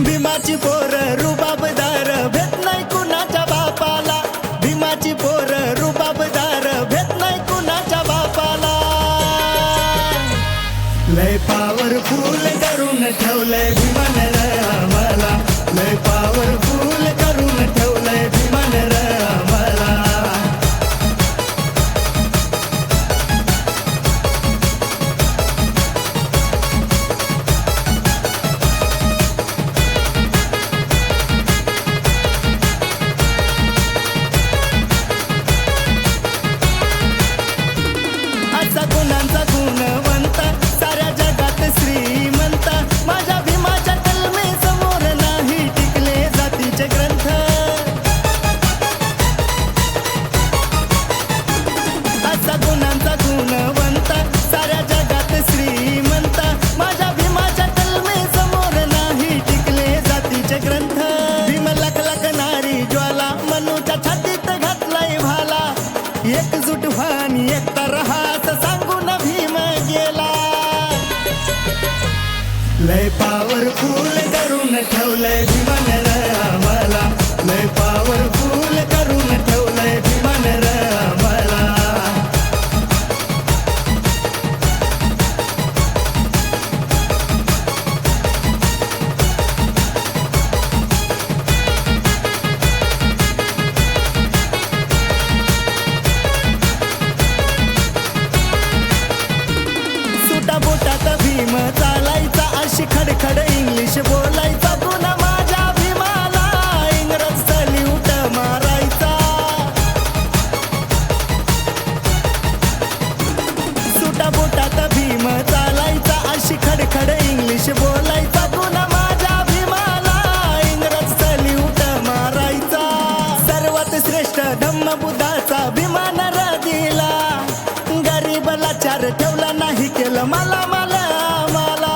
भीमाची पोर रुबाबदार भेट नाही कुणाच्या बापाला, भीमाची पोर रुबाबदार भेट नाही कुणाच्या बापाला. लय पॉवरफुल करून ठेवलंय भीमान र आम्हाला, लय पॉवरफुल करून ठेवलंय भीमान र आम्हाला. असा गुणांचा गुणवंत साऱ्या जगात श्रीमंत, माझ्या भीमाच्या कलमे समोर नाही टिकले जातीचे ग्रंथ. असा गुणांचा गुणवंत साऱ्या जगात श्रीमंत, माझ्या भीमाच्या कलमे समोर नाही टिकले जातीचे ग्रंथ. भीम लखलखणारी ज्वाला मनूच्या छातीत घातलाय भाला, एकजूट व्हानी एकता रहा असं सांगून भीम गेला. लय पॉवरफुल करून ठेवलंय भीमान र आम्हाला, लय पॉवरफुल करून ठेवलंय भीमान र आम्हाला. सुटा बोटात भीम चालायचा, अशी खडखड इंग्लिश बोलायचा, गुण माझ्या भीमाला इंग्रज सल्यूट मारायचा. सुटा बोटात भीम चालायचा, अशी खडखड इंग्लिश बोलायचा, गुण माझ्या भीमाला इंग्रज सल्यूट मारायचा. सर्वात श्रेष्ठ धम्मबुद्धाचा भीमान र दिला, गरीब लाचार ठेवला नाही केलं मला मला मला.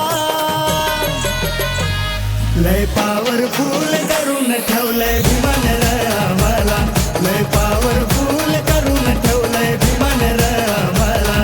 लय पॉवरफुल करून ठेवलंय भीमान र आम्हाला, लय पॉवरफुल करून ठेवलंय भीमान र आम्हाला.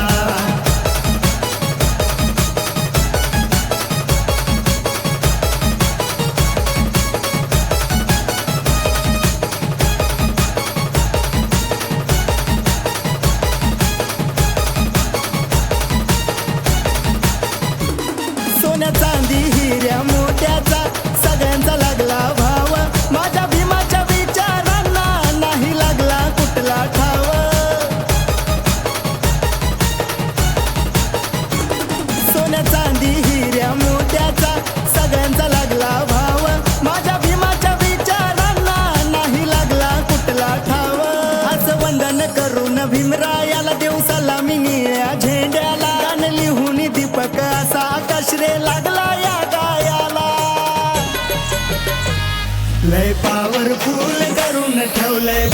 सोन्या चांदी हिऱ्या मोत्याचा सगळ्यांचा लागला भाव, माझ्या भीमाच्या विचारांना नाही लागला कुठला ठाव. सोन्या चांदी हिऱ्या मोत्याचा सगळ्यांचा लागला भाव, माझ्या भीमाच्या विचारांना नाही लागला कुठला ठाव. असं वंदन करून भीमरायाला देव सलामी निळ्या झेंड्याला, गाणं लिहून दीपक असा आकाश रे लागला या गायाला. लय पॉवरफुल करून ठेवलंय